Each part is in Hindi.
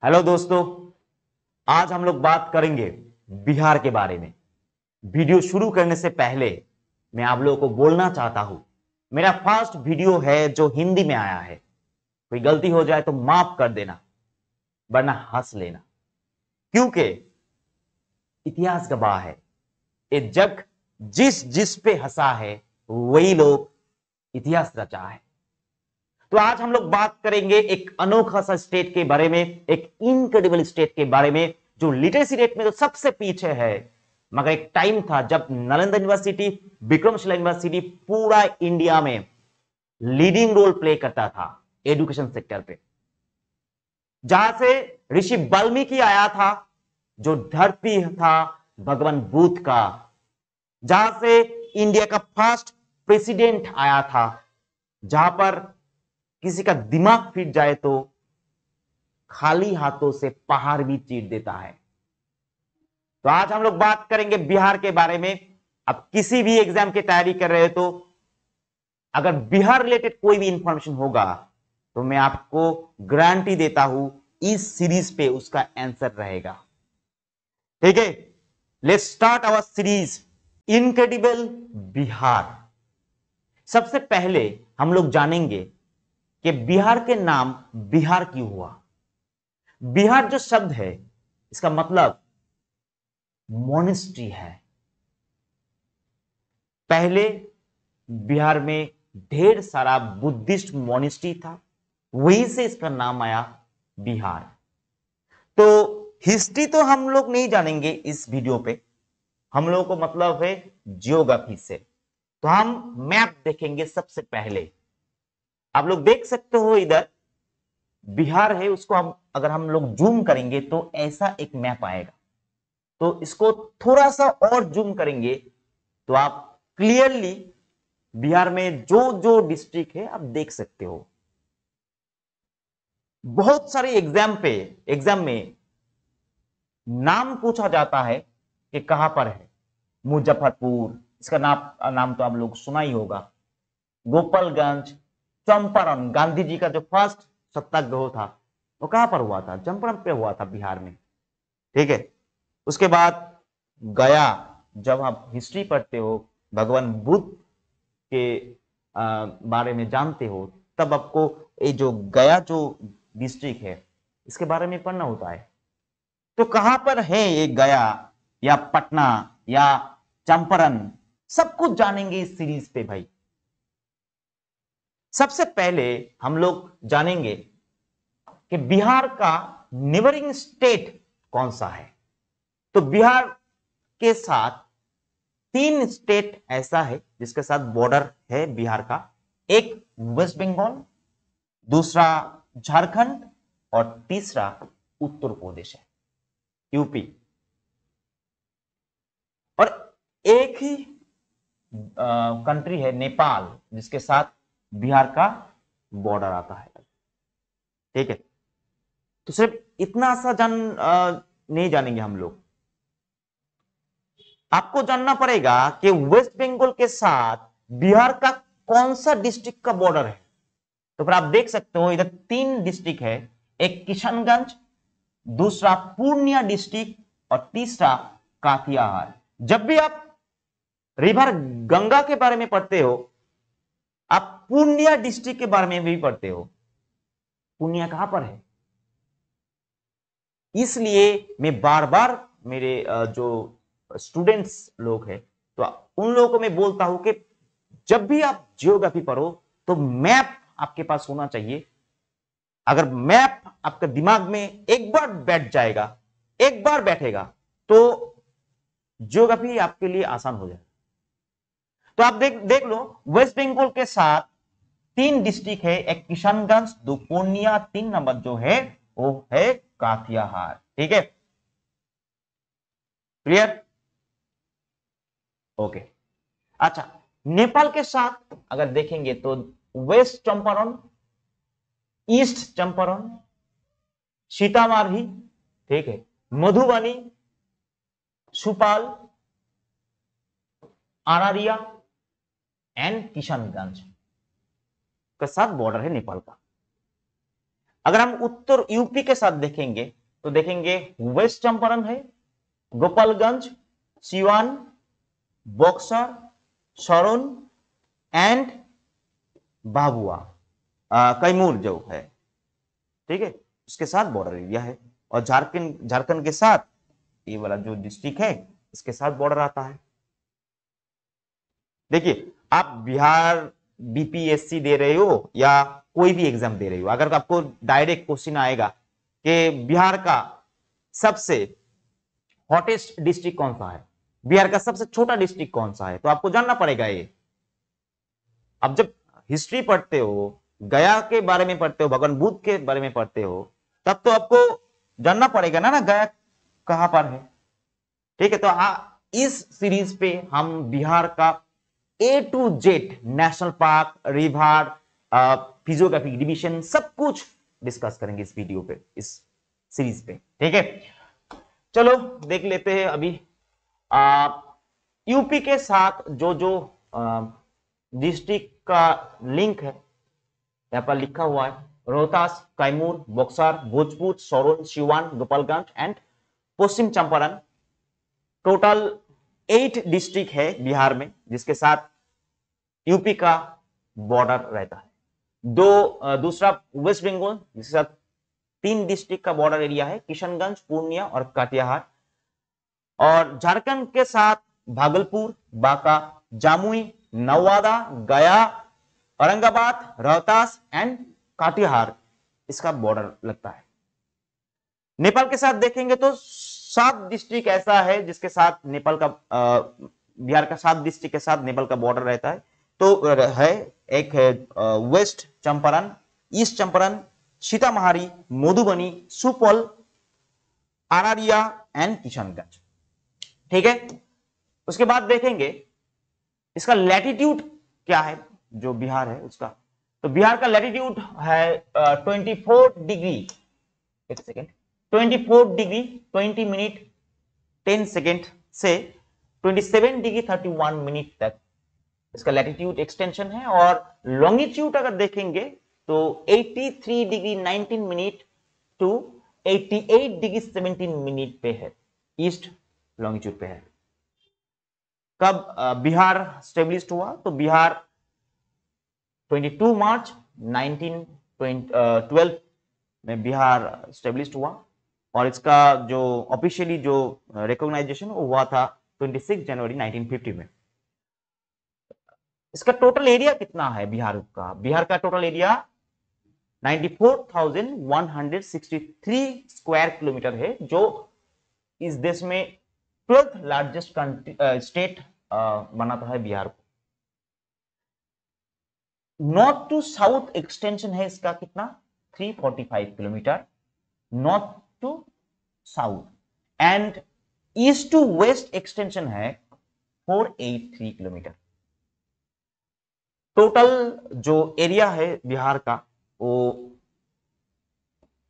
हेलो दोस्तों, आज हम लोग बात करेंगे बिहार के बारे में। वीडियो शुरू करने से पहले मैं आप लोगों को बोलना चाहता हूं, मेरा फर्स्ट वीडियो है जो हिंदी में आया है। कोई गलती हो जाए तो माफ कर देना, वरना हंस लेना, क्योंकि इतिहास गवाह है, ये जग जिस जिस पे हंसा है वही लोग इतिहास रचा है। तो आज हम लोग बात करेंगे एक अनोखा सा स्टेट के बारे में, एक इनक्रेडिबल स्टेट के बारे में जो लिटरेसी रेट में तो सबसे पीछे है, मगर एक टाइम था जब नालंदा यूनिवर्सिटी, विक्रमशिला यूनिवर्सिटी पूरा इंडिया में लीडिंग रोल प्ले करता था एजुकेशन सेक्टर पे। जहां से ऋषि वाल्मीकि आया था, जो धरती था भगवान बुद्ध का। जहां से इंडिया का फर्स्ट प्रेसिडेंट आया था, जहां पर किसी का दिमाग फिट जाए तो खाली हाथों से पहाड़ भी चीर देता है। तो आज हम लोग बात करेंगे बिहार के बारे में। अब किसी भी एग्जाम की तैयारी कर रहे हो तो अगर बिहार रिलेटेड कोई भी इंफॉर्मेशन होगा तो मैं आपको गारंटी देता हूं इस सीरीज पे उसका आंसर रहेगा। ठीक है, let's start our series incredible Bihar. सबसे पहले हम लोग जानेंगे कि बिहार के नाम बिहार क्यों हुआ। बिहार जो शब्द है इसका मतलब मोनेस्ट्री है। पहले बिहार में ढेर सारा बुद्धिस्ट मोनेस्ट्री था, वहीं से इसका नाम आया बिहार। तो हिस्ट्री तो हम लोग नहीं जानेंगे इस वीडियो पे, हम लोगों को मतलब है जियोग्राफी से। तो हम मैप देखेंगे सबसे पहले। आप लोग देख सकते हो इधर बिहार है, उसको हम लोग जूम करेंगे तो ऐसा एक मैप आएगा। तो इसको थोड़ा सा और जूम करेंगे तो आप क्लियरली बिहार में जो जो डिस्ट्रिक्ट है आप देख सकते हो। बहुत सारे एग्जाम में नाम पूछा जाता है कि कहां पर है। मुजफ्फरपुर, इसका नाम तो आप लोग सुना ही होगा। गोपालगंज, चंपारण, गांधी जी का जो फर्स्ट सत्याग्रह था वो कहां पर हुआ था? चंपारण पे हुआ था, बिहार में। ठीक है, उसके बाद गया। जब आप हिस्ट्री पढ़ते हो, भगवान बुद्ध के बारे में जानते हो, तब आपको ये जो गया जो डिस्ट्रिक्ट है इसके बारे में पढ़ना होता है। तो कहां पर है ये गया या पटना या चंपारण, सब कुछ जानेंगे इस सीरीज पे भाई। सबसे पहले हम लोग जानेंगे कि बिहार का नेबरिंग स्टेट कौन सा है। तो बिहार के साथ 3 स्टेट ऐसा है जिसके साथ बॉर्डर है बिहार का। एक वेस्ट बंगाल, दूसरा झारखंड और तीसरा उत्तर प्रदेश है, यूपी। और एक ही कंट्री है नेपाल, जिसके साथ बिहार का बॉर्डर आता है। ठीक है, तो सिर्फ इतना सा नहीं जानेंगे हम लोग। आपको जानना पड़ेगा कि वेस्ट बंगाल के साथ बिहार का कौन सा डिस्ट्रिक्ट का बॉर्डर है। तो फिर आप देख सकते हो इधर 3 डिस्ट्रिक्ट है, एक किशनगंज, दूसरा पूर्णिया डिस्ट्रिक्ट और तीसरा काथियाहार। जब भी आप रिवर गंगा के बारे में पढ़ते हो, आप पूर्णिया डिस्ट्रिक्ट के बारे में भी पढ़ते हो। पूर्णिया कहां पर है? इसलिए मैं बार बार मेरे जो स्टूडेंट्स लोग हैं तो उन लोगों को मैं बोलता हूं कि जब भी आप जियोग्राफी पढ़ो तो मैप आपके पास होना चाहिए। अगर मैप आपके दिमाग में एक बार बैठ जाएगा, एक बार बैठेगा, तो जियोग्राफी आपके लिए आसान हो जाएगा। तो आप देख लो, वेस्ट बंगाल के साथ 3 डिस्ट्रिक्ट है, एक किशनगंज, 2 पूर्णिया, 3 नंबर जो है वो है काथियाहार। ठीक है, क्लियर? ओके। अच्छा, नेपाल के साथ अगर देखेंगे तो वेस्ट चंपारण, ईस्ट चंपारण, सीतामढ़ी, ठीक है, मधुबनी, सुपाल, अरारिया एंड किशनगंज के साथ बॉर्डर है नेपाल का। अगर हम उत्तर यूपी के साथ देखेंगे तो देखेंगे वेस्ट चंपारण है, गोपालगंज, सिवान, बक्सर, सरोन एंड भाभुआ, कैमूर जो है, ठीक है, उसके साथ बॉर्डर एरिया है। और झारखंड के साथ ये वाला जो डिस्ट्रिक्ट है इसके साथ बॉर्डर आता है। देखिए, आप बिहार बीपीएससी दे रहे हो या कोई भी एग्जाम दे रहे हो, अगर आपको डायरेक्ट क्वेश्चन आएगा कि बिहार का सबसे हॉटेस्ट डिस्ट्रिक्ट कौन सा है, बिहार का सबसे छोटा डिस्ट्रिक्ट कौन सा है, तो आपको जानना पड़ेगा ये। अब जब हिस्ट्री पढ़ते हो, गया के बारे में पढ़ते हो, भगवान बुद्ध के बारे में पढ़ते हो, तब तो आपको जानना पड़ेगा ना गया कहां पर है। ठीक है, तो इस सीरीज पे हम बिहार का A to Z national park, river, physiographic division सब कुछ डिस्कस करेंगे इस वीडियो पे, इस सीरीज पे। ठीक है, चलो देख लेते हैं अभी यूपी के साथ जो जो डिस्ट्रिक्ट का लिंक है यहां पर लिखा हुआ है, Rohtas, Kaimur, Buxar, Bhojpur, Saran, Siwan, Gopalganj and Paschim Champaran. Total 8 district है बिहार में जिसके साथ यूपी का बॉर्डर रहता है। दूसरा वेस्ट बंगाल जिसके साथ 3 डिस्ट्रिक्ट का बॉर्डर एरिया है, किशनगंज, पूर्णिया और कटिहार। और झारखंड के साथ भागलपुर, बांका, जामुई, नवादा, गया, औरंगाबाद, रोहतास एंड कटिहार इसका बॉर्डर लगता है। नेपाल के साथ देखेंगे तो 7 डिस्ट्रिक्ट ऐसा है जिसके साथ नेपाल का बिहार का 7 डिस्ट्रिक्ट के साथ नेपाल का बॉर्डर रहता है। तो है एक है west Champaran, east Champaran, Sitamarhi, Madhubani, Supaul, Araria and Kishanganj. ठीक है, उसके बाद देखेंगे इसका लैटिट्यूड क्या है जो बिहार है उसका। तो बिहार का लैटिट्यूड है 24 डिग्री, एक सेकेंड, 24 डिग्री 20 मिनट 10 सेकेंड से 27 डिग्री 31 मिनट तक इसका लैटिट्यूड एक्सटेंशन है। और लॉन्गिट्यूड अगर देखेंगे तो 83 degree 19 minute to 88 degree 17 minute पे है, ईस्ट लॉन्गिट्यूड पे है। कब बिहार स्टेब्लिश्ड हुआ? तो बिहार 22 मार्च 1912 में बिहार स्टेब्लिश्ड हुआ और इसका जो ऑफिशियली जो रिकॉग्नाइजेशन हुआ था 26 जनवरी 1950 में। इसका टोटल एरिया कितना है बिहार का? बिहार का टोटल एरिया 94,163 स्क्वायर किलोमीटर है, जो इस देश में 12th लार्जेस्ट स्टेट बनाता है बिहार को। नॉर्थ टू साउथ एक्सटेंशन है इसका कितना? 345 kilometre north to south, and east to west extension है 483 किलोमीटर। टोटल जो एरिया है बिहार का वो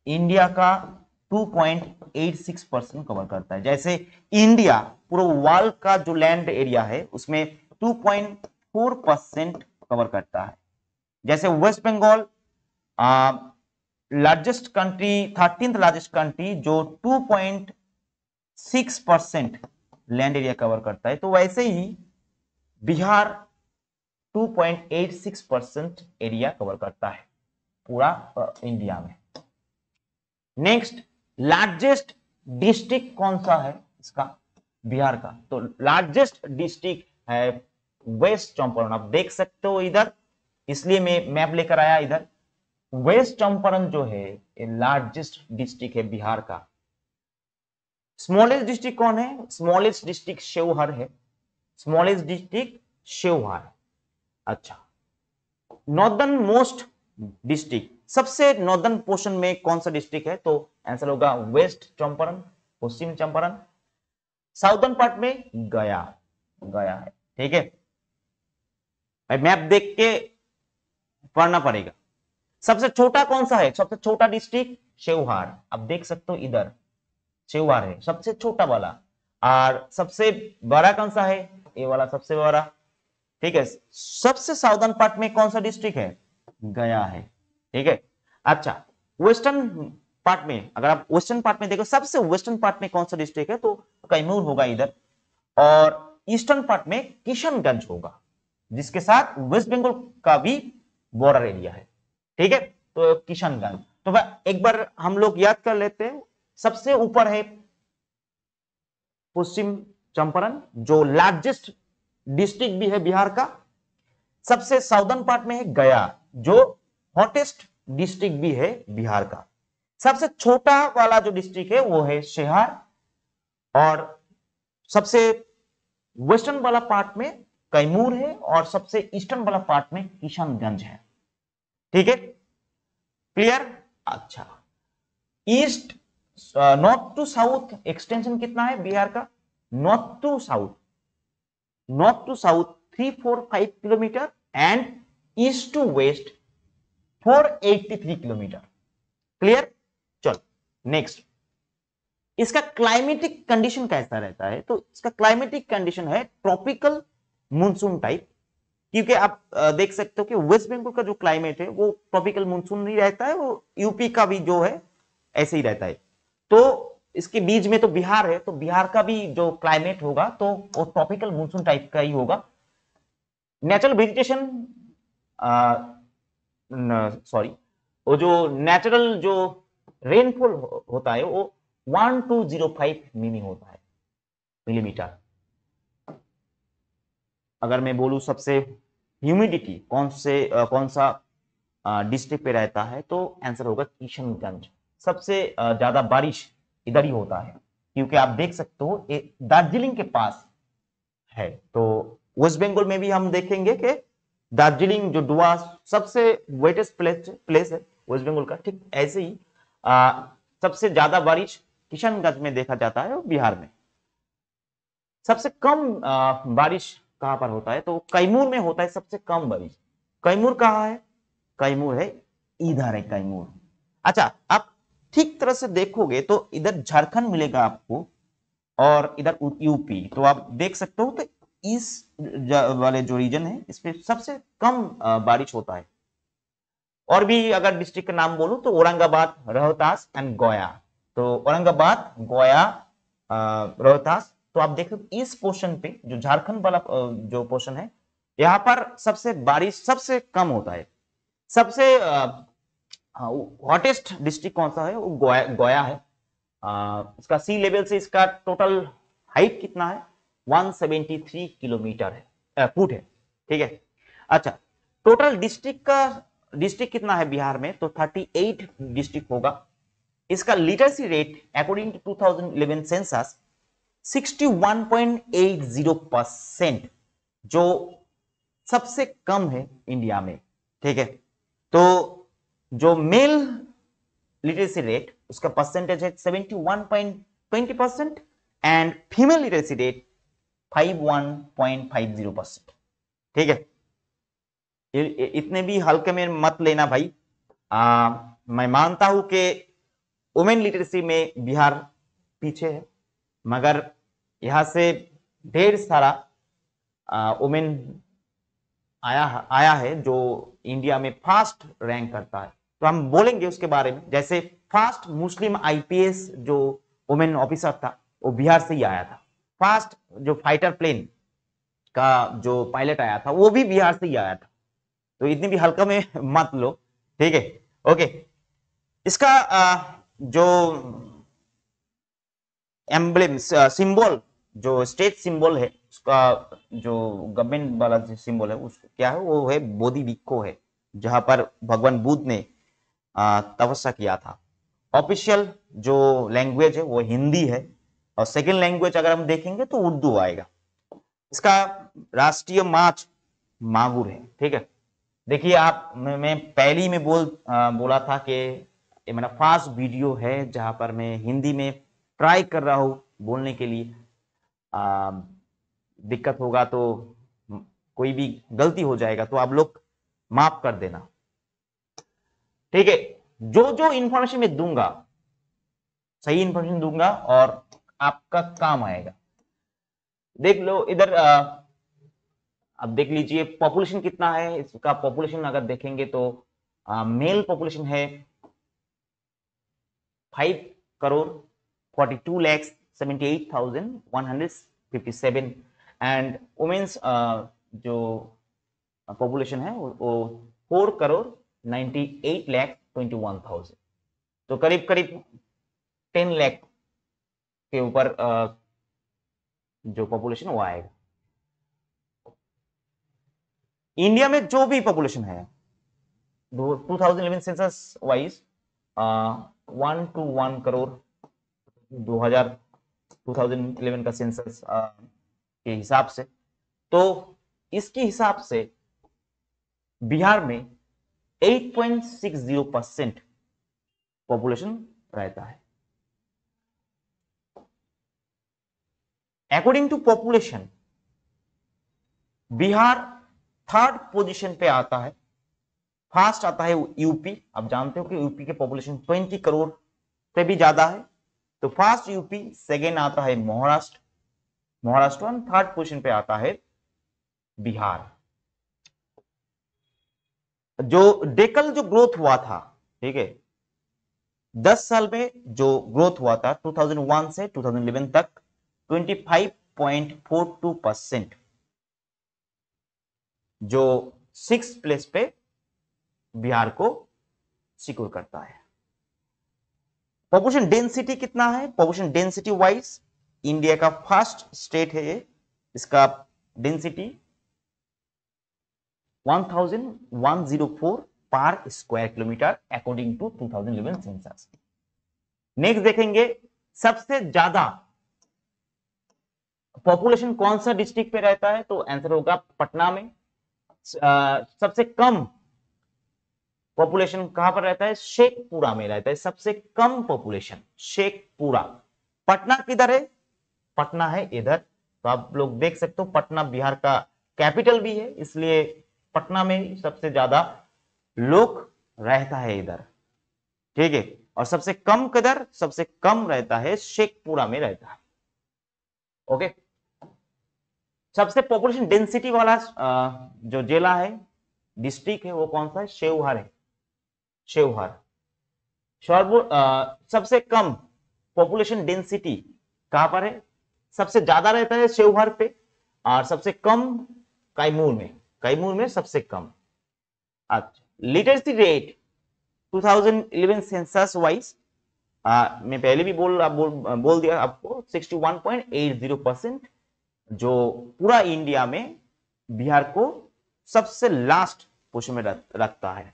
इंडिया का 2.86% कवर करता है। जैसे इंडिया पूरा वर्ल्ड का जो लैंड एरिया है उसमें 2.4% कवर करता है। जैसे west Bengal largest country, 13th largest country जो 2.6% लैंड एरिया कवर करता है, तो वैसे ही बिहार 2.86% एरिया कवर करता है पूरा इंडिया में। नेक्स्ट, लार्जेस्ट डिस्ट्रिक्ट कौन सा है इसका बिहार का? तो लार्जेस्ट डिस्ट्रिक्ट है वेस्ट चंपारण। आप देख सकते हो इधर, इसलिए मैं मैप लेकर आया इधर। वेस्ट चंपारण जो है ये लार्जेस्ट डिस्ट्रिक्ट है बिहार का। स्मॉलेस्ट डिस्ट्रिक्ट कौन है? स्मॉलेस्ट डिस्ट्रिक्ट शेवहर है, स्मॉलेस्ट डिस्ट्रिक्ट शेवहर। अच्छा, नॉर्दर्न मोस्ट डिस्ट्रिक्ट, सबसे नॉर्दर्न पोर्शन में कौन सा डिस्ट्रिक्ट है? तो आंसर होगा west Champaran, Paschim Champaran. Southern part में गया है। ठीक है, मैप देख के पढ़ना पड़ेगा। सबसे छोटा कौन सा है? सबसे छोटा डिस्ट्रिक्ट शेवहर। आप देख सकते हो इधर शेवहर है सबसे छोटा वाला। और सबसे बड़ा कौन सा है? ये वाला सबसे बड़ा। ठीक है, सबसे साउदर्न पार्ट में कौन सा डिस्ट्रिक्ट है? गया है। ठीक है, अच्छा, वेस्टर्न पार्ट में, अगर आप वेस्टर्न पार्ट में देखो, सबसे वेस्टर्न पार्ट में कौन सा डिस्ट्रिक्ट है, तो कैमूर होगा इधर, और ईस्टर्न पार्ट में किशनगंज होगा, जिसके साथ वेस्ट बंगाल का भी बॉर्डर एरिया है। ठीक है, तो किशनगंज। तो एक बार हम लोग याद कर लेते हैं, सबसे ऊपर है पश्चिम चंपारण, जो लार्जेस्ट डिस्ट्रिक्ट भी है बिहार का। सबसे साउदर्न पार्ट में है गया, जो हॉटेस्ट डिस्ट्रिक्ट भी है बिहार का। सबसे छोटा वाला जो डिस्ट्रिक्ट है वो है शेहार, और सबसे वेस्टर्न वाला पार्ट में कैमूर है, और सबसे ईस्टर्न वाला पार्ट में किशनगंज है। ठीक है, क्लियर। अच्छा, east north to south extension कितना है बिहार का? North to south 345 kilometre, and east to west 483 kilometre. Clear. चलो नेक्स्ट, इसका क्लाइमेटिक कंडीशन कैसा रहता है? तो इसका क्लाइमेटिक कंडीशन है ट्रॉपिकल मूनसून टाइप, क्योंकि आप देख सकते हो कि वेस्ट बंगाल का जो क्लाइमेट है वो ट्रॉपिकल मूनसून नहीं रहता है, वो यूपी का भी जो है ऐसे ही रहता है। तो इसके बीच में तो बिहार है, तो बिहार का भी जो क्लाइमेट होगा तो वो ट्रॉपिकल मूनसून टाइप का ही होगा। नेचुरल वेजिटेशन, सॉरी, वो जो नेचुरल जो रेनफॉल होता है वो 1205 मिमी होता है, मिलीमीटर। अगर मैं बोलूं सबसे ह्यूमिडिटी कौन सा डिस्ट्रिक्ट पे रहता है, तो आंसर होगा किशनगंज। सबसे ज्यादा बारिश इधर ही होता है, क्योंकि आप देख सकते हो ये दार्जिलिंग के पास है। तो वेस्ट बंगाल में भी हम देखेंगे कि दार्जिलिंग जो डुआस सबसे वेटेस्ट प्लेस है वेस्ट बंगाल का, ठीक ऐसे ही सबसे ज्यादा बारिश किशनगंज में देखा जाता है, बिहार में। सबसे कम बारिश कहां पर होता है? तो कैमूर में होता है सबसे कम बारिश। कैमूर कहां है? कैमूर है इधर है कैमूर। अच्छा, आप ठीक तरह से देखोगे तो इधर झारखंड मिलेगा आपको, और इधर यूपी। तो आप देख सकते हो, तो इस वाले जो रीजन है इसमें सबसे कम बारिश होता है। और भी अगर डिस्ट्रिक्ट का नाम बोलूं तो औरंगाबाद, रोहतास एंड गया। तो औरंगाबाद, गया, रोहतास। तो आप देखो इस पोर्शन पे जो झारखंड वाला जो पोर्शन है, यहाँ पर सबसे बारिश सबसे कम होता है। सबसे हॉटेस्ट डिस्ट्रिक्ट कौन सा है? वो गया है। इसका सी लेवल से इसका टोटल हाइट कितना है? 173 किलोमीटर है, फुट है। ठीक है। अच्छा, टोटल डिस्ट्रिक्ट कितना है बिहार में? तो 38 डिस्ट्रिक्ट होगा। इसका literacy rate according to 2011 census 61.80%, जो सबसे कम है इंडिया में। ठीक है। तो जो मेल लिटरेसी रेट उसका परसेंटेज है 71.20%, एंड फीमेल लिटरेसी रेट 51.50%। ठीक है, इतने भी हल्के में मत लेना भाई। मैं मानता हूं कि वुमेन लिटरेसी में बिहार पीछे है, मगर यहां से ढेर सारा वुमेन आया है जो इंडिया में फर्स्ट रैंक करता है। तो हम बोलेंगे उसके बारे में। जैसे फर्स्ट मुस्लिम आईपीएस जो वुमेन ऑफिसर था वो बिहार से ही आया था। फर्स्ट जो फाइटर प्लेन का जो पायलट आया था वो भी बिहार से ही आया था। तो इतनी भी हल्का में मत लो। ठीक है, ओके। इसका जो एम्ब्लेम सिंबल, जो स्टेट सिंबल है उसका, जो गवर्नमेंट वाला सिंबल है उसको क्या है? वो है बोधि वृक्ष है, जहां पर भगवान बुद्ध ने तपस्या किया था। ऑफिशियल जो लैंग्वेज है वो हिंदी है, और सेकंड लैंग्वेज अगर हम देखेंगे तो उर्दू आएगा। इसका राष्ट्रीय माछ मांगुर है। ठीक है। देखिए आप, मैं पहले में बोला था कि ये मेरा फर्स्ट वीडियो है जहां पर मैं हिंदी में ट्राई कर रहा हूं बोलने के लिए। दिक्कत होगा तो कोई भी गलती हो जाएगा तो आप लोग माफ कर देना। ठीक है। जो जो इंफॉर्मेशन मैं दूंगा सही इंफॉर्मेशन दूंगा और आपका काम आएगा। देख लो इधर, अब देख लीजिए पॉपुलेशन कितना है इसका। पॉपुलेशन अगर देखेंगे तो मेल पॉपुलेशन है 5,42,78,157 एंड वुमेन्स जो पॉपुलेशन है वो 4,98,21,000। तो करीब करीब 10 लाख के ऊपर जो पॉपुलेशन वो आएगा। इंडिया में जो भी पॉपुलेशन है 2011 सेंसस वाइज 1 to 1 करोड़ 2011 का सेंसस के हिसाब से, तो इसके हिसाब से बिहार में 8.60% पॉपुलेशन रहता है। According to population Bihar third position पे आता है। फर्स्ट आता है यूपी। आप जानते हो कि यूपी के पॉपुलेशन 20 करोड़ से भी ज्यादा है, तो फर्स्ट यूपी, सेकेंड आता है महाराष्ट्र, थर्ड पोजीशन पे आता है बिहार। जो डेकल जो ग्रोथ हुआ था, ठीक है, 10 साल में जो ग्रोथ हुआ था 2001 से 2011 तक 25.42%, जो 6th प्लेस पे बिहार को सिक्योर करता है। पॉपुलेशन डेंसिटी कितना है? पॉपुलेशन डेंसिटी वाइज इंडिया का फर्स्ट स्टेट है ये। इसका डेंसिटी 1104 पर square kilometre according to 2011 census. Next देखेंगे सबसे ज्यादा पॉपुलेशन कौन सा डिस्ट्रिक्ट पे रहता है, तो आंसर होगा पटना में। सबसे कम पॉपुलेशन कहां पर रहता है? शेखपुरा में रहता है सबसे कम पॉपुलेशन, शेखपुरा। पटना किधर है? पटना है इधर। तो आप लोग देख सकते हो पटना बिहार का कैपिटल भी है, इसलिए पटना में सबसे ज्यादा लोग रहता है इधर, ठीक है। और सबसे कम किधर? सबसे कम रहता है शेखपुरा में रहता है। ओके, सबसे पॉपुलेशन डेंसिटी वाला जो जिला है, डिस्ट्रिक्ट है, वो कौन सा है? शेवहर है, शेवहर। सबसे कम पॉपुलेशन डेंसिटी कहां पर है? सबसे ज्यादा रहता है शेवहर पे, और सबसे कम कैमूर में, कैमूर में सबसे कम। अच्छा, लिटरेसी रेट 2011 सेंसस वाइज मैं पहले भी बोल दिया आपको 61.80%, जो पूरा इंडिया में बिहार को सबसे लास्ट पोजीशन में रखता है।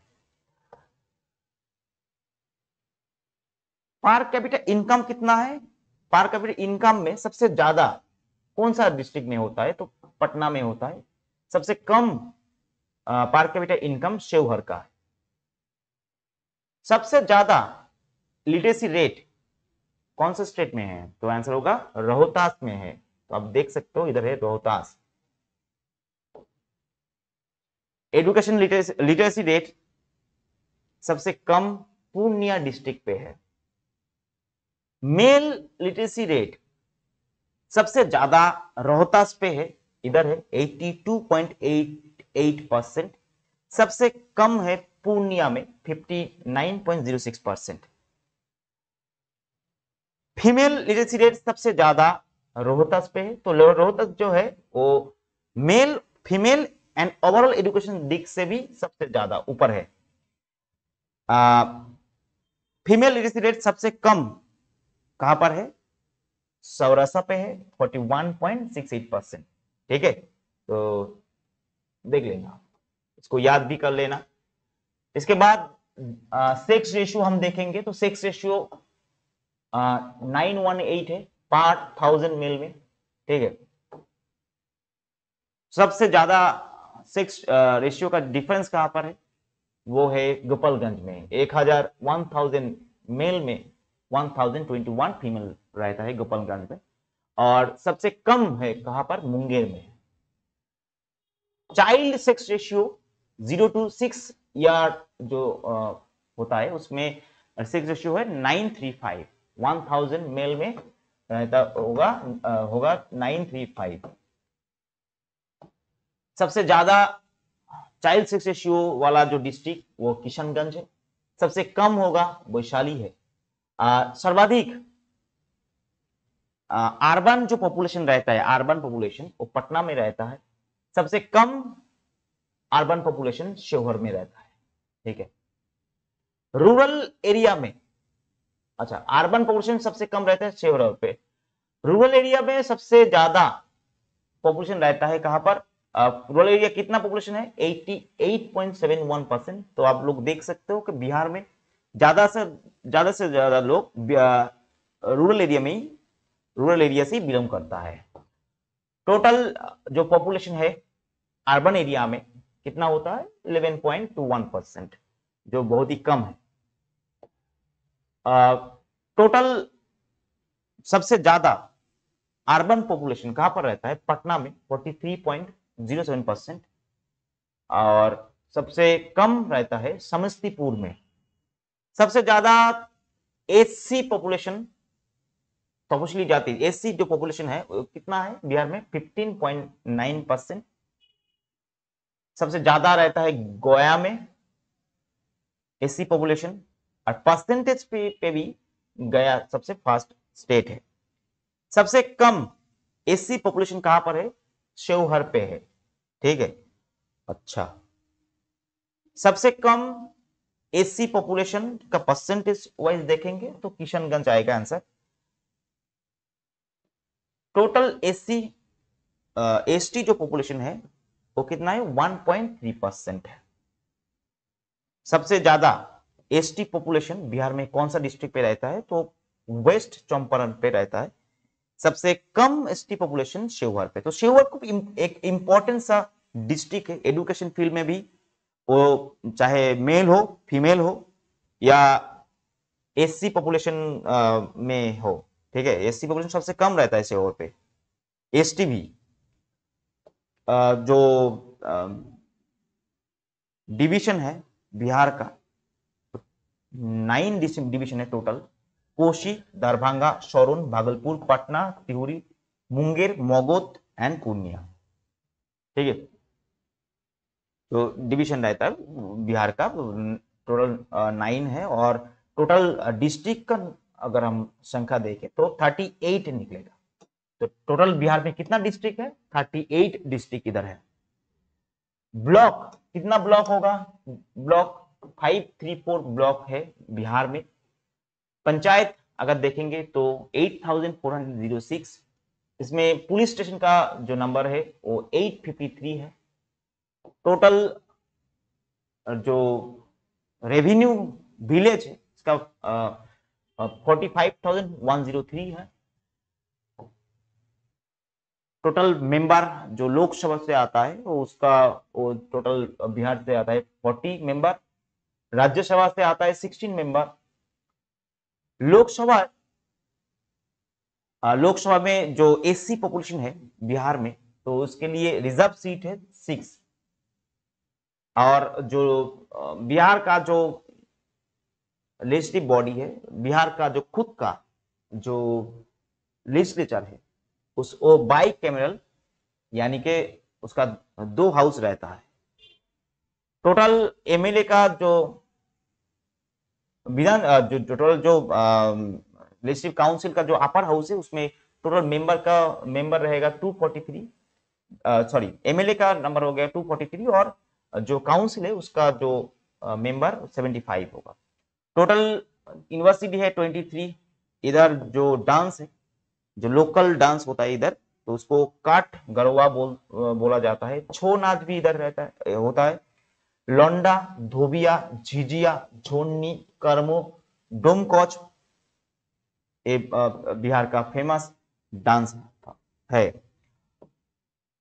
पर कैपिटा इनकम कितना है? पर कैपिटा इनकम में सबसे ज्यादा कौन सा डिस्ट्रिक्ट में होता है? तो पटना में होता है। सबसे कम पर कैपिटा इनकम शेवहर का है। सबसे ज्यादा लिटरेसी रेट कौन सा स्टेट में है? तो आंसर होगा रोहतास में है। तो आप देख सकते हो इधर है रोहतास। एजुकेशन लिटरेसी रेट सबसे कम पूर्णिया डिस्ट्रिक्ट पे है। मेल लिटरेसी रेट सबसे ज्यादा रोहतास पे है, इधर है 82.88%। सबसे कम है पूर्णिया में 59.06%। फीमेल लिटरेसी रेट सबसे ज्यादा रोहतास पे है। तो रोहतास जो है वो male, female and overall education दिख से भी सबसे ज्यादा ऊपर है। फीमेल लिटरेसी रेट सबसे कम कहां पर है? सौरासा पे है 41.68%, ठीक है। तो देख लेना, इसको याद भी कर लेना। इसके बाद सेक्स रेशियो हम देखेंगे, तो सेक्स रेशियो 918 है पर 1000 मेल में, ठीक है। सबसे ज्यादा सेक्स रेशियो का डिफरेंस कहां पर है? वो है गोपालगंज में। 1000 मेल में 1021 फीमेल रहता है गोपालगंज में। और सबसे कम है कहां पर? मुंगेर में। Child sex ratio 0 to 6 year जो होता है, उसमें सेक्स रेशियो है 935। 1000 मेल में रहता होगा 935। सबसे ज्यादा चाइल्ड सेक्स रेशियो वाला जो डिस्ट्रिक्ट वो किशनगंज है। सबसे कम होगा वैशाली है। सर्वाधिक अर्बन जो पॉपुलेशन रहता है, अर्बन पॉपुलेशन वो पटना में रहता है। सबसे कम अर्बन पॉपुलेशन शिवहर में रहता है। ठीक है। रूरल एरिया में, अच्छा अर्बन पॉपुलेशन सबसे कम रहता है शिवहर पे, रूरल एरिया में सबसे ज्यादा पॉपुलेशन रहता है कहां पर? रूरल एरिया कितना पॉपुलेशन है? 88.71%। तो आप लोग देख सकते हो कि बिहार में ज्यादा से ज्यादा लोग रूरल एरिया से बिलोंग करता है। टोटल जो पॉपुलेशन है अर्बन एरिया में कितना होता है? 11.21%, जो बहुत ही कम है। टोटल सबसे ज्यादा अर्बन पॉपुलेशन कहां पर रहता है? पटना में 43.07%, और सबसे कम रहता है समस्तीपुर में। सबसे ज्यादा एससी पॉपुलेशन, तपस्वी जाति एससी जो पॉपुलेशन है कितना है बिहार में? 15.9%। सबसे ज्यादा रहता है गोया में एससी पॉपुलेशन, और परसेंटेज पे भी गया सबसे फास्ट स्टेट है। सबसे कम एससी पॉपुलेशन कहां पर है? शिवहर पे है। ठीक है। अच्छा, सबसे कम एससी पॉपुलेशन का परसेंटेज वाइज देखेंगे तो किशनगंज आएगा आंसर। टोटल एससी एसटी जो पॉपुलेशन है वो कितना है? 1.3% है। सबसे ज्यादा एसटी पॉपुलेशन बिहार में कौन सा डिस्ट्रिक्ट पे रहता है? तो वेस्ट चंपारण पे रहता है। सबसे कम एसटी पॉपुलेशन शिवहर पे। तो शिवहर को एक इंपॉर्टेंट सा डिस्ट्रिक्ट है एजुकेशन फील्ड में भी, वो चाहे मेल हो फीमेल हो या एससी पॉपुलेशन में हो। ठीक है, एससी पॉपुलेशन सबसे कम रहता है शिवहर पे। एसटी भी जो डिवीजन है बिहार का, 9 डिवीजन है टोटल। कोशी, दरभंगा, सोरून, भागलपुर, पटना, तिहुरी, मुंगेर, मगध एंड पूर्णिया। ठीक है, तो डिवीजन रहता है बिहार का, टोटल 9 है। और टोटल डिस्ट्रिक्ट का अगर हम संख्या देखें तो 38 निकलेगा। तो टोटल बिहार में कितना डिस्ट्रिक्ट है? 38 डिस्ट्रिक्ट इधर है। ब्लॉक कितना ब्लॉक होगा? ब्लॉक 534 ब्लॉक है बिहार में। पंचायत अगर देखेंगे तो 8406। इसमें पुलिस स्टेशन का जो नंबर है वो 853 है। टोटल जो रेवेन्यू विलेज है इसका 45,103 है। टोटल मेंबर जो लोकसभा से आता है वो टोटल बिहार से आता है 40 मेंबर। राज्यसभा से आता है 16 मेंबर। लोकसभा में जो एससी पॉपुलेशन है बिहार में, तो उसके लिए रिजर्व सीट है 6। और जो बिहार का जो लेजिस्लेटिव बॉडी है, बिहार का जो खुद का जो लेजिस्लेचर है, वो बाई कैमरल, यानी कि उसका 2 हाउस रहता है। टोटल एमएलए का जो विधान जो टोटल जो लेजिस्लेटिव काउंसिल का जो अपर हाउस है उसमें टोटल मेंबर रहेगा 243। सॉरी, एमएलए का नंबर हो गया 243 और जो काउंसिल है उसका जो मेंबर 75 होगा। टोटल यूनिवर्सिटी है 23। इधर जो डांस है, जो लोकल डांस होता है इधर, तो उसको काठ गरवा बोला जाता है। छो नाच भी इधर होता है। लौंडा, धोबिया, झिझिया, झोन्नी, कर्मो, डोमकौच ये बिहार का फेमस डांस है।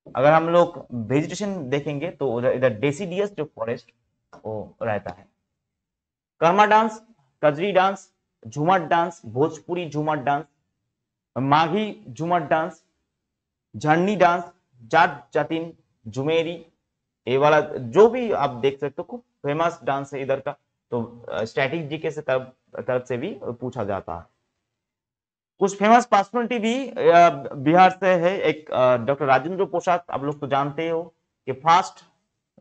अगर हम लोग वेजिटेशन देखेंगे तो इधर डेसिडियस जो फॉरेस्ट वो रहता है। कर्मा डांस, कजरी डांस, झूमर डांस, भोजपुरी झूमर डांस, माघी झूमर डांस, झरनी डांस, जाट जातिन, झुमेरी, ये वाला जो भी आप देख सकते हो खूब फेमस डांस है इधर का। तो स्टैटिक जीके से तरफ से भी पूछा जाता है। कुछ फेमस पर्सनालिटी भी बिहार से है। एक डॉक्टर राजेंद्र प्रसाद, आप लोग तो जानते हो कि फर्स्ट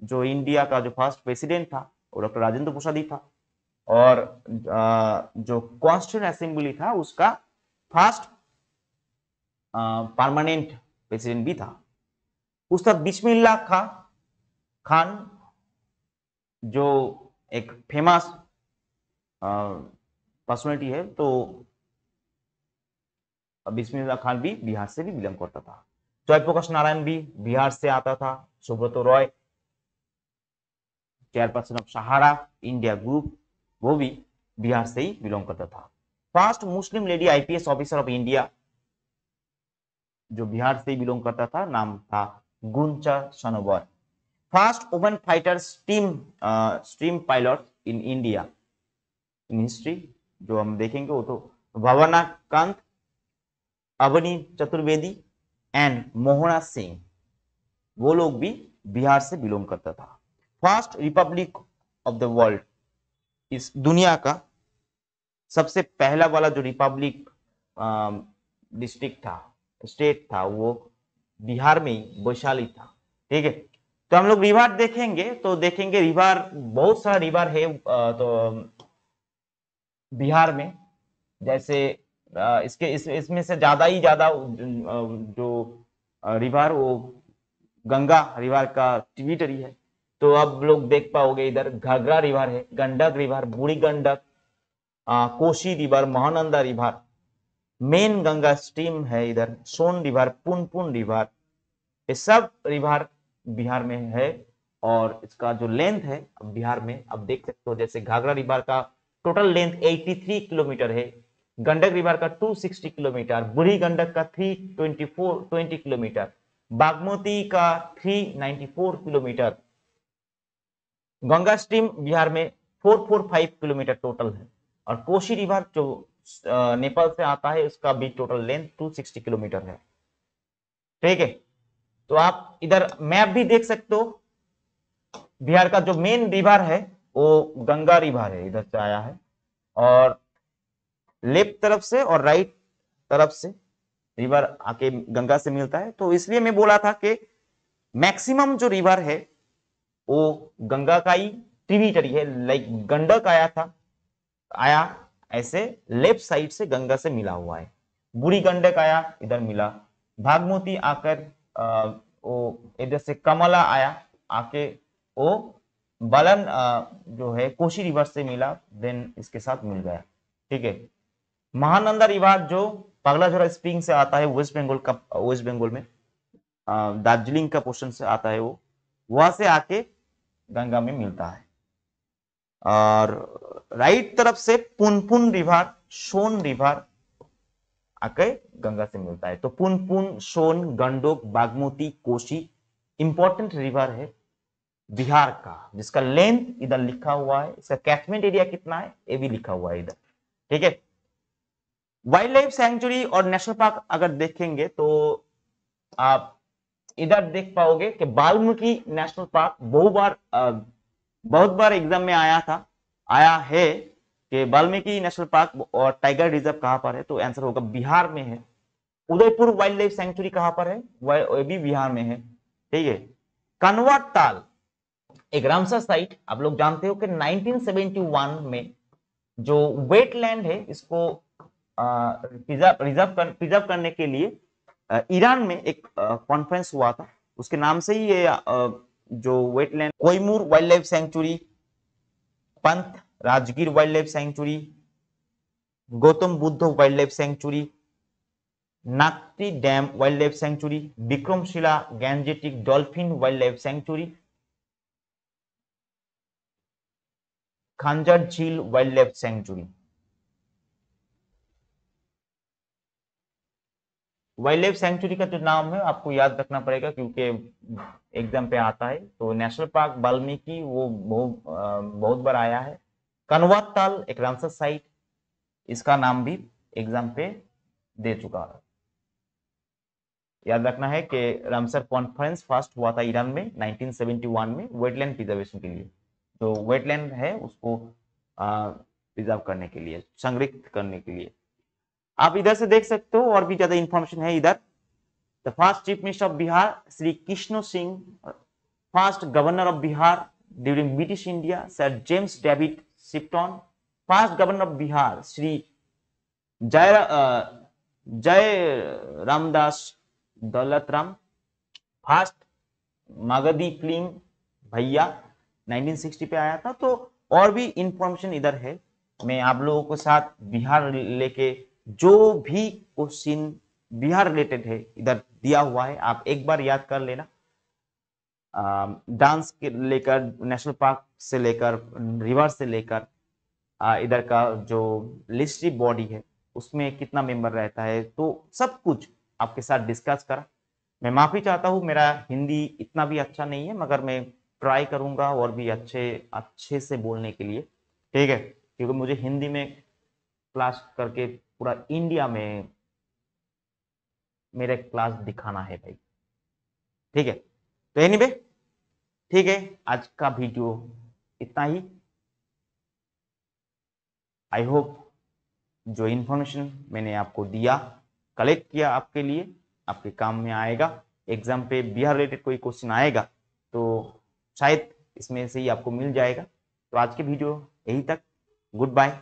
जो इंडिया का जो फर्स्ट प्रेसिडेंट था वो डॉक्टर राजेंद्र प्रसाद ही था। और जो कॉन्स्टिट्यूंट असेंबली था उसका फर्स्ट परमानेंट प्रेसिडेंट भी था। उस्ताद बिस्मिल्लाह खान जो एक फेमस पर्सनालिटी है, तो बिस्मिल्लाह खान भी बिहार से भी बिलोंग करता था। जयप्रकाश नारायण भी बिहार से आता था। Subrata Roy, chairperson of Sahara India group, वो भी बिहार से ही बिलोंग करता था। First Muslim lady IPS officer of India जो बिहार से ही बिलोंग करता था, नाम था Guncha Sanobar. First women fighter stream pilot in India in history जो हम देखेंगे वो तो भावना कांत, अवनी चतुर्वेदी एंड मोहना सिंह, वो लोग भी बिहार से बिलोंग करता था। First republic of the world, इस दुनिया का सबसे पहला वाला जो रिपब्लिक डिस्ट्रिक्ट था, स्टेट था, वो बिहार में ही वैशाली था। ठीक है, तो हम लोग रिवर देखेंगे तो देखेंगे रिवर, बहुत सारा रिवर है तो बिहार में। जैसे इसमें से ज्यादा ही ज्यादा जो रिवर वो गंगा रिवर का ट्रिब्यूटरी है। तो अब लोग देख पाओगे इधर घाघरा रिवर है, गंडक रिवर, बूढ़ी Gandak, Kosi river, Mahananda river, main Ganga stream है इधर, सोन रिवर, पुनपुन रिवर, ये सब रिवर बिहार में है। और इसका जो लेंथ है बिहार में अब देख सकते हो, जैसे घाघरा रिवर का टोटल लेंथ 83 किलोमीटर है, गंडक रिवर का 260 किलोमीटर, बूढ़ी गंडक का 320 किलोमीटर, बागमती का 394 किलोमीटर, गंगा स्ट्रीम बिहार में 445 किलोमीटर टोटल है, और कोसी रिवर जो नेपाल से आता है उसका भी टोटल लेंथ 260 किलोमीटर है। ठीक है, तो आप इधर मैप भी देख सकते हो, बिहार का जो मेन रिवर है वो गंगा रिवर है, इधर से आया है, और लेफ्ट तरफ से और राइट तरफ से रिवर आके गंगा से मिलता है। तो इसलिए मैं बोला था कि मैक्सिमम जो रिवर है वो गंगा का ही ट्रिब्यूटरी है। लाइक गंडक आया ऐसे लेफ्ट साइड से गंगा से मिला हुआ है, बूढ़ी गंडक आया इधर मिला, भागमती आकर वो इधर से कमला आया आके वो बलन जो है कोसी रिवर से मिला, देन इसके साथ मिल गया। ठीक है, महानंदा रिवर जो पगलाझोरा स्प्रिंग से आता है, वेस्ट बंगाल में दार्जिलिंग का पोर्शन से आता है, वो वहां से आके गंगा में मिलता है। और राइट तरफ से पुनपुन रिवर, सोन रिवर आके गंगा से मिलता है। तो पुनपुन, सोन, गंडोक, बागमती, कोसी इंपॉर्टेंट रिवर है बिहार का, जिसका लेंथ इधर लिखा हुआ है, इसका कैचमेंट एरिया कितना है ये भी लिखा हुआ है इधर। ठीक है, वाइल्ड लाइफ सेंचुरी और नेशनल पार्क अगर देखेंगे तो आप इधर देख पाओगे कि वाल्मीकि नेशनल पार्क बहुत बार एग्जाम में आया है कि वाल्मीकि नेशनल पार्क और टाइगर रिजर्व कहां पर है, तो आंसर होगा बिहार में है। उदयपुर वाइल्ड लाइफ सेंचुरी कहां पर है, वह भी बिहार में है। ठीक है, कनवा ताल एक रामसर साइट, आप लोग जानते हो कि 1971 में जो वेटलैंड है इसको प्रिजर्व करने के लिए ईरान में एक कॉन्फ्रेंस हुआ था, उसके नाम से ही ये जो wetland, Kohinoor wildlife sanctuary, Pant Rajgir wildlife sanctuary, Gautam Buddha wildlife sanctuary, Nakti dam wildlife sanctuary, Vikramshila Gangetic dolphin wildlife sanctuary, खंजर झील wildlife sanctuary. Wildlife sanctuary का जो नाम है आपको याद रखना पड़ेगा क्योंकि एग्जाम पे आता है। तो नेशनल पार्क वाल्मीकि वो बहुत बार आया है। कनवा ताल एक रामसर साइट, इसका नाम भी एग्जाम पे दे चुका है। याद रखना है कि रामसर कॉन्फ्रेंस फर्स्ट हुआ था ईरान में 1971 में वेटलैंड प्रिजर्वेशन के लिए। जो वेटलैंड है उसको प्रिजर्व करने के लिए, संरक्षित करने के लिए। आप इधर से देख सकते हो और भी ज्यादा इंफॉर्मेशन है इधर। The first chief minister of Bihar Shri Krishna Singh, first governor of Bihar during British India sir James David Shipton, first governor of Bihar Shri जय रामदास दौलत राम, फर्स्ट मगधी फिल्म भैया 1960 पे आया था। तो और भी इंफॉर्मेशन इधर है, मैं आप लोगों के साथ बिहार लेके जो भी क्वेश्चन बिहार रिलेटेड है इधर दिया हुआ है, आप एक बार याद कर लेना। डांस के लेकर, नेशनल पार्क से लेकर, रिवर से लेकर, इधर का जो लिस्ट्री बॉडी है उसमें कितना मेंबर रहता है, तो सब कुछ आपके साथ डिस्कस करा। मैं माफी चाहता हूँ, मेरा हिंदी इतना भी अच्छा नहीं है, मगर मैं ट्राई करूंगा और भी अच्छे से बोलने के लिए, ठीक है, क्योंकि मुझे हिंदी में क्लास करके पूरा इंडिया में मेरा क्लास दिखाना है भाई, ठीक है। तो एनीवे, ठीक है, आज का वीडियो इतना ही। आई होप जो इन्फॉर्मेशन मैंने आपको दिया, कलेक्ट किया, आपके लिए आपके काम में आएगा। एग्जाम पे बिहार रिलेटेड कोई क्वेश्चन आएगा तो शायद इसमें से ही आपको मिल जाएगा। तो आज के वीडियो यही तक, गुड बाय।